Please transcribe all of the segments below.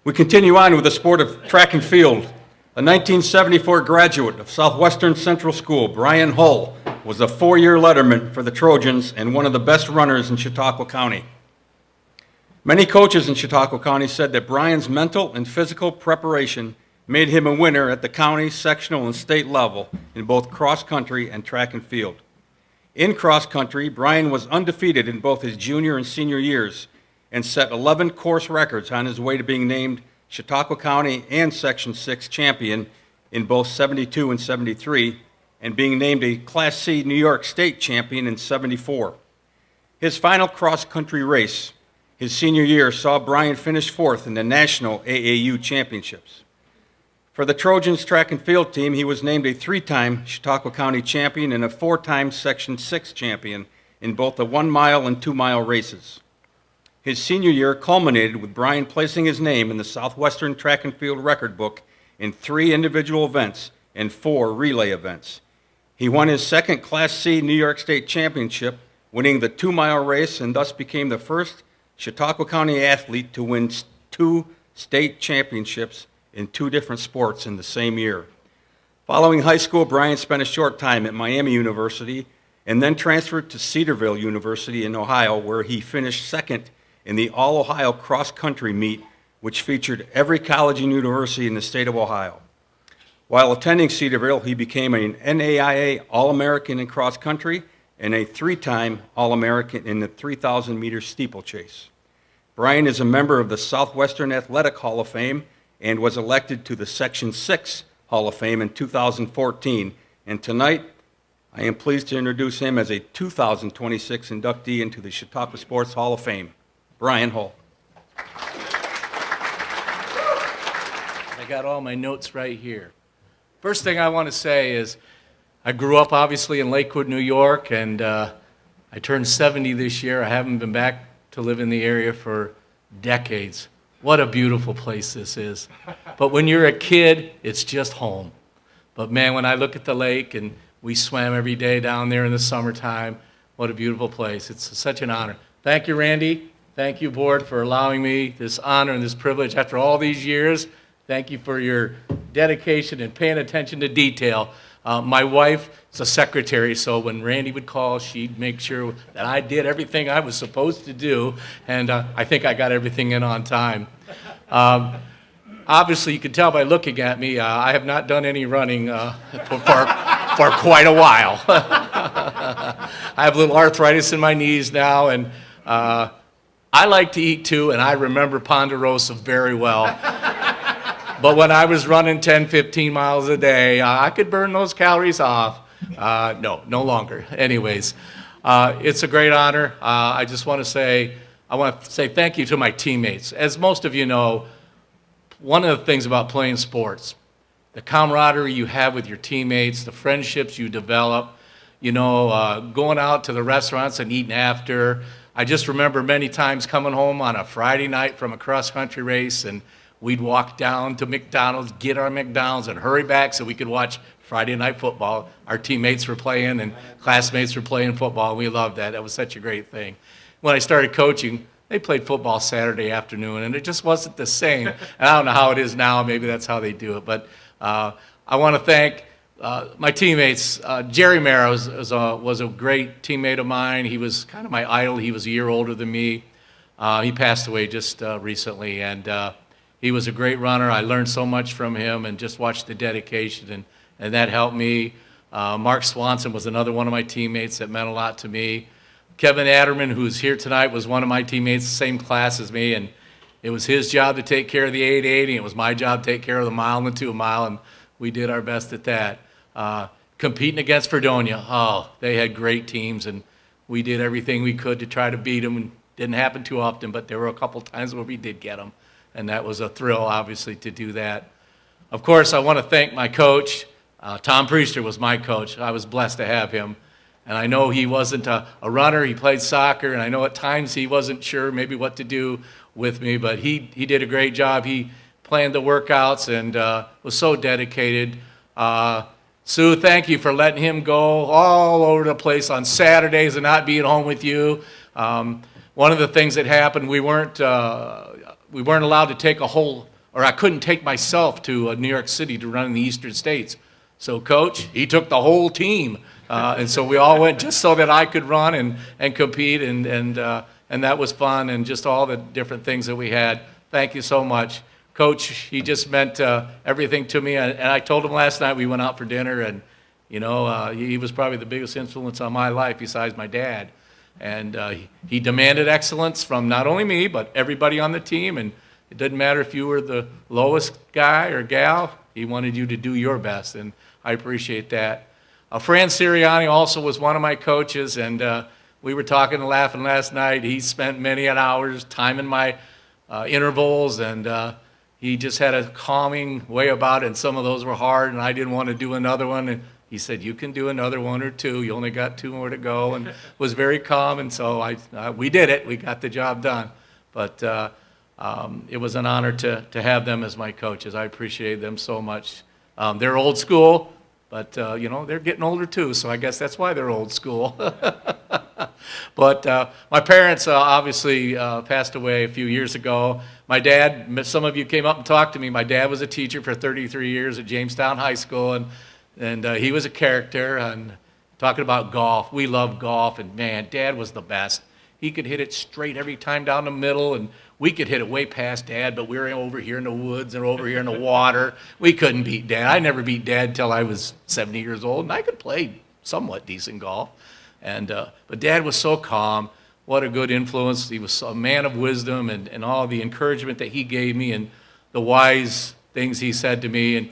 We continue on with the sport of track and field. A 1974 graduate of Southwestern Central School, Brian Hull, was a four-year letterman for the Trojans and one of the best runners in Chautauqua County. Many coaches in Chautauqua County said that Brian's mental and physical preparation made him a winner at the county, sectional, and state level in both cross-country and track and field. In cross-country, Brian was undefeated in both his junior and senior years and set 11 course records on his way to being named Chautauqua County and Section 6 champion in both 72 and 73, and being named a Class C New York State champion in 74. His final cross-country race, his senior year, saw Brian finish fourth in the National AAU Championships. For the Trojans track and field team, he was named a three-time Chautauqua County champion and a four-time Section 6 champion in both the 1 mile and 2 mile races. His senior year culminated with Brian placing his name in the Southwestern Track and Field record book in 3 individual events and 4 relay events. He won his second Class C New York State Championship, winning the 2 mile race, and thus became the first Chautauqua County athlete to win 2 state championships in 2 different sports in the same year. Following high school, Brian spent a short time at Miami University and then transferred to Cedarville University in Ohio, where he finished second in the All-Ohio Cross-Country Meet, which featured every college and university in the state of Ohio. While attending Cedarville, he became an NAIA All-American in cross-country and a 3-time All-American in the 3,000-meter steeplechase. Brian is a member of the Southwestern Athletic Hall of Fame and was elected to the Section 6 Hall of Fame in 2014. And tonight, I am pleased to introduce him as a 2026 inductee into the Chautauqua Sports Hall of Fame, Brian Hull. I got all my notes right here. First thing I want to say is I grew up obviously in Lakewood, New York, and I turned 70 this year. I haven't been back to live in the area for decades. What a beautiful place this is. But when you're a kid, it's just home. But man, when I look at the lake, and we swam every day down there in the summertime, what a beautiful place. It's such an honor. Thank you, Randy. Thank you, board, for allowing me this honor and this privilege after all these years. Thank you for your dedication and paying attention to detail. My wife is a secretary, so when Randy would call, she'd make sure that I did everything I was supposed to do, and I think I got everything in on time. Obviously, you can tell by looking at me, I have not done any running for quite a while. I have a little arthritis in my knees now, and I like to eat too, and I remember Ponderosa very well. But when I was running 10, 15 miles a day, I could burn those calories off. No longer. Anyways, it's a great honor. I want to say thank you to my teammates. As most of you know, one of the things about playing sports, the camaraderie you have with your teammates, the friendships you develop, going out to the restaurants and eating after. I just remember many times coming home on a Friday night from a cross-country race, and we'd walk down to McDonald's, get our McDonald's, and hurry back so we could watch Friday night football. Our teammates were playing and classmates were playing football, and we loved that. That was such a great thing. When I started coaching, they played football Saturday afternoon, and it just wasn't the same. And I don't know how it is now. Maybe that's how they do it. But I want to thank my teammates. Jerry Mara was a great teammate of mine. He was kind of my idol. He was a year older than me. He passed away just recently, and he was a great runner. I learned so much from him and just watched the dedication, and that helped me. Mark Swanson was another one of my teammates that meant a lot to me. Kevin Adderman, who's here tonight, was one of my teammates, same class as me, and it was his job to take care of the 880, and it was my job to take care of the mile and the 2 mile, and we did our best at that. Competing against Fredonia, they had great teams, and we did everything we could to try to beat them, and didn't happen too often, but there were a couple times where we did get them. And that was a thrill, obviously, to do that. Of course, I want to thank my coach. Tom Priester was my coach. I was blessed to have him. And I know he wasn't a runner. He played soccer, and I know at times he wasn't sure maybe what to do with me, but he did a great job. He planned the workouts and was so dedicated. Sue, thank you for letting him go all over the place on Saturdays and not being home with you. One of the things that happened, we weren't allowed to take a whole or I couldn't take myself to New York City to run in the Eastern States. So Coach, he took the whole team, and so we all went just so that I could run and compete, and that was fun, and just all the different things that we had. Thank you so much. Coach, he just meant everything to me, and I told him last night we went out for dinner, and you know, he was probably the biggest influence on my life besides my dad. And he demanded excellence from not only me, but everybody on the team, and it didn't matter if you were the lowest guy or gal, he wanted you to do your best, and I appreciate that. Fran Sirianni also was one of my coaches, and we were talking and laughing last night. He spent many hours timing my intervals, and he just had a calming way about it, and some of those were hard, and I didn't want to do another one. And he said, you can do another one or two. You only got 2 more to go, and was very calm, and so we did it. We got the job done. But it was an honor to have them as my coaches. I appreciate them so much. They're old school, but, you know, they're getting older too, so I guess that's why they're old school. But my parents obviously passed away a few years ago. My dad, some of you came up and talked to me. My dad was a teacher for 33 years at Jamestown High School, and he was a character. And talking about golf, we loved golf, and man, Dad was the best. He could hit it straight every time down the middle, and we could hit it way past Dad, but we were over here in the woods and over here in the water. We couldn't beat Dad. I never beat Dad until I was 70 years old, and I could play somewhat decent golf. And but Dad was so calm. What a good influence. He was a man of wisdom, and all the encouragement that he gave me and the wise things he said to me. And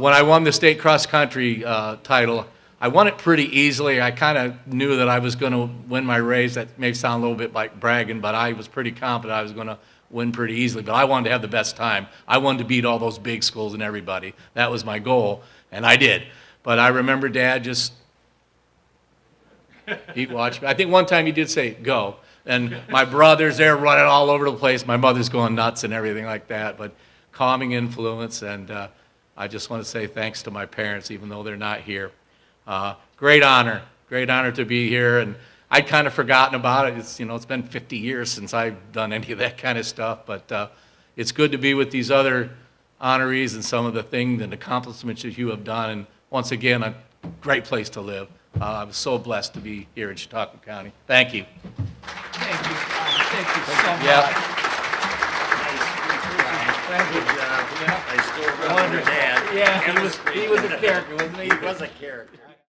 when I won the state cross-country title, I won it pretty easily. I kind of knew that I was going to win my race. That may sound a little bit like bragging, but I was pretty confident I was going to win pretty easily. But I wanted to have the best time. I wanted to beat all those big schools and everybody. That was my goal, and I did. But I remember Dad just, he'd watch me. I think one time he did say, go. And my brother's there running all over the place. My mother's going nuts and everything like that. But calming influence, and I just want to say thanks to my parents, even though they're not here. Great honor to be here, and I'd kind of forgotten about it. It's, you know, it's been 50 years since I've done any of that kind of stuff, but it's good to be with these other honorees and some of the things and accomplishments that you have done, and once again, a great place to live. I'm so blessed to be here in Chautauqua County. Thank you. Thank you. Thank you so much. Yeah. Thank you. Good job. I still remember your dad. Yeah, he was a character, wasn't he? He was a character.